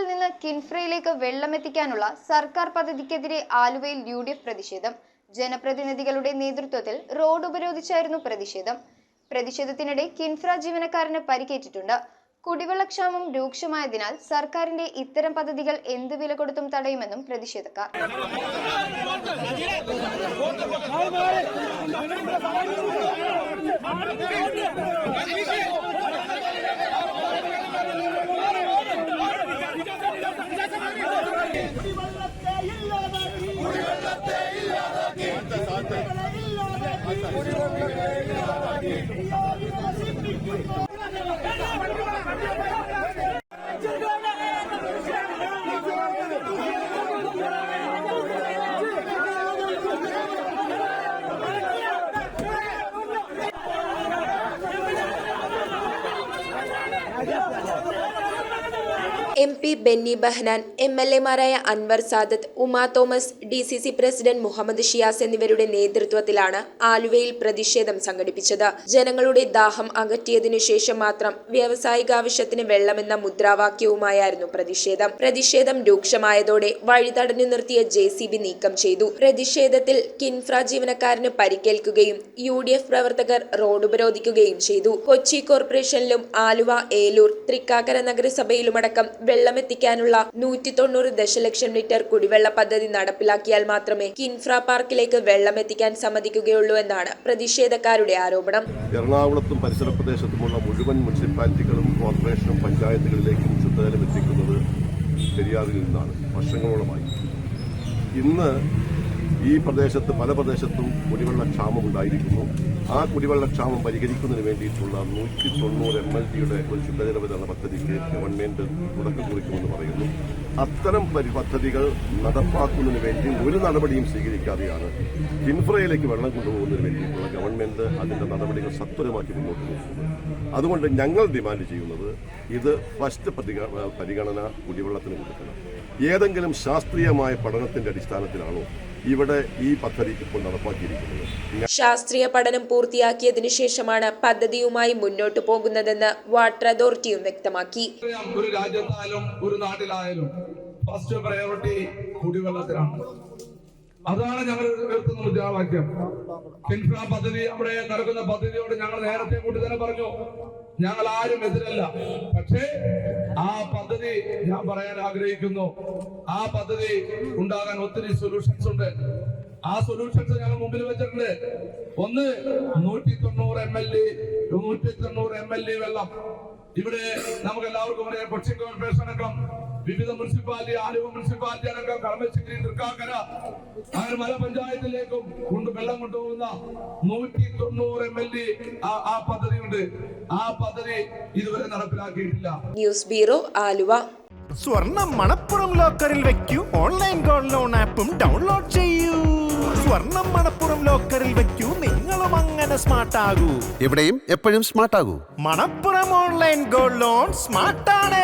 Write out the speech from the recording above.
കുടിവെള്ളത്തിൽ നിന്ന് കിൻഫ്രയിലേക്ക് വെള്ളമെത്തിക്കാനുള്ള സർക്കാർ പദ്ധതിക്കെതിരെ ആലുവയിൽ UDF പ്രതിഷേധം. ജനപ്രതിനിധികളുടെ നേതൃത്വത്തിൽ റോഡ് ഉപരോധിച്ചായിരുന്നു പ്രതിഷേധം. പ്രതിഷേധത്തിനിടെ കിൻഫ്ര ജീവനക്കാരന് പരിക്കേറ്റിട്ടുണ്ട്. കുടിവെള്ളക്ഷാമം രൂക്ഷമായതിനാൽ സർക്കാരിന്റെ ഇത്തരം പദ്ധതികൾ എന്ത് വില കൊടുത്തും തടയുമെന്നും പ്രതിഷേധക്കാർ. MP ബെന്നി ബെഹനാൻ, MLA മാരായ അൻവർ സാദത്ത്, ഉമാ തോമസ്, DCC പ്രസിഡന്റ് മുഹമ്മദ് ഷിയാസ് എന്നിവരുടെ നേതൃത്വത്തിലാണ് ആലുവയിൽ പ്രതിഷേധം സംഘടിപ്പിച്ചത്. ജനങ്ങളുടെ ദാഹം അകറ്റിയതിനു ശേഷം മാത്രം വ്യാവസായികാവശ്യത്തിന് വെള്ളമെന്ന മുദ്രാവാക്യവുമായിരുന്നു പ്രതിഷേധം രൂക്ഷമായതോടെ വഴിതടഞ്ഞു നിർത്തിയ JCB നീക്കം ചെയ്തു. പ്രതിഷേധത്തിൽ കിൻഫ്ര ജീവനക്കാരന് പരിക്കേൽക്കുകയും UDF പ്രവർത്തകർ റോഡ് ഉപരോധിക്കുകയും ചെയ്തു. കൊച്ചി കോർപ്പറേഷനിലും ആലുവ, ഏലൂർ, തൃക്കാക്കര നഗരസഭയിലുമടക്കം വെള്ളമെത്തിക്കാനുള്ള 190 ദശലക്ഷം ലിറ്റർ കുടിവെള്ള പദ്ധതി നടപ്പിലാക്കിയാൽ മാത്രമേ കിൻഫ്ര പാർക്കിലേക്ക് വെള്ളമെത്തിക്കാൻ സമ്മതിക്കുകയുള്ളൂ എന്നാണ് പ്രതിഷേധക്കാരുടെ ആരോപണം. എറണാകുളത്തും പരിസര പ്രദേശത്തുമുള്ള മുഴുവൻ മുനിസിപ്പാലിറ്റികളും കോർപ്പറേഷനും പഞ്ചായത്തുകളിലേക്കും ശുദ്ധജലം എത്തിക്കുന്നത് പെരിയാറിൽ നിന്നാണ് വർഷങ്ങളോളമായി. ഇന്ന് ഈ പ്രദേശത്ത് പല പ്രദേശത്തും കുടിവെള്ളക്ഷാമം ഉണ്ടായിരിക്കുന്നു. ആ കുടിവെള്ളക്ഷാമം പരിഹരിക്കുന്നതിന് വേണ്ടിയിട്ടുള്ള 190 MLD-യുടെ ഒരു ശുദ്ധജല വിതരണ പദ്ധതിക്ക് ഗവൺമെന്റ് തുടക്കം കുറിക്കുമെന്ന് പറയുന്നു. അത്തരം പദ്ധതികൾ നടപ്പാക്കുന്നതിന് വേണ്ടി ഒരു നടപടിയും സ്വീകരിക്കാതെയാണ് കിൻഫ്രയിലേക്ക് വെള്ളം കൊണ്ടുപോകുന്നതിന് വേണ്ടിയിട്ടുള്ള ഗവൺമെന്റ് അതിന്റെ നടപടികൾ സത്വരമാക്കി മുന്നോട്ട് പോകുന്നത്. അതുകൊണ്ട് ഞങ്ങൾ ഡിമാൻഡ് ചെയ്യുന്നത് ഇത് ഫസ്റ്റ് പരിഗണന കുടിവെള്ളത്തിന് കൊടുക്കണം. ഏതെങ്കിലും ശാസ്ത്രീയമായ പഠനത്തിന്റെ അടിസ്ഥാനത്തിലാണോ ഇവിടെ ഈ പദ്ധതി ഇപ്പോൾ നടപ്പാക്കിയിരിക്കുന്നത്? ശാസ്ത്രീയ പഠനം പൂർത്തിയാക്കിയതിനു ശേഷമാണ് പദ്ധതിയുമായി മുന്നോട്ടു പോകുന്നതെന്ന് വാട്ടർ അതോറിറ്റിയും വ്യക്തമാക്കി. ഒരു രാജ്യത്തായാലും ഒരു നാട്ടിലായാലും ഫസ്റ്റ് പ്രയോറിറ്റി കുടിവെള്ളത്തിനാണ്. അതാണ് ഞങ്ങൾ ഉയർത്തുന്ന മുദ്രാവാക്യം. കിൻഫ്ര പദ്ധതി അവിടെ നടക്കുന്ന പദ്ധതിയോട് ഞങ്ങൾ നേരത്തെ കൂടി തന്നെ പറഞ്ഞു, ഞങ്ങൾ ആരും എതിരല്ല. പക്ഷേ ആ പദ്ധതി ഞാൻ പറയാൻ ആഗ്രഹിക്കുന്നു, ആ പദ്ധതി ഉണ്ടാകാൻ ഒത്തിരി സൊല്യൂഷൻസ് ഉണ്ട്. ആ സൊല്യൂഷൻസ് ഞങ്ങൾ മുമ്പിൽ വെച്ചിട്ടുണ്ട്. ഒന്ന് 190 MLD വെള്ളം ഇവിടെ നമുക്ക് എല്ലാവർക്കും അറിയാം. കൊച്ചി കോർപ്പറേഷൻ അടക്കം വിവിധ മുനിസിപ്പാലിറ്റി, ആലുവ മുനിസിപ്പാലിറ്റി അടക്കം കളമശ്ശേരി, തൃക്കാക്കര അങ്ങനെ പല പഞ്ചായത്തിലേക്കും വെള്ളം കൊണ്ടുപോകുന്ന 190 MLD ആ പദ്ധതിയുണ്ട്. ആ പദ്ധതി ഇതുവരെ നടപ്പിലാക്കിയിട്ടില്ല. News bureau, Aluva. സ്വർണം മണപ്പുറം ലോക്കറിൽ വെക്കൂ. ഓൺലൈൻ ഗോൾഡ് ലോൺ ആപ്പും ഡൗൺലോഡ് ചെയ്യൂ. സ്വർണം മണപ്പുറം ലോക്കറിൽ വെക്കൂ. നിങ്ങളും അങ്ങനെ സ്മാർട്ട് ആകൂ. എവിടെയും എപ്പോഴും സ്മാർട്ട് ആകൂ. Manappuram online gold loan smart ആണ്.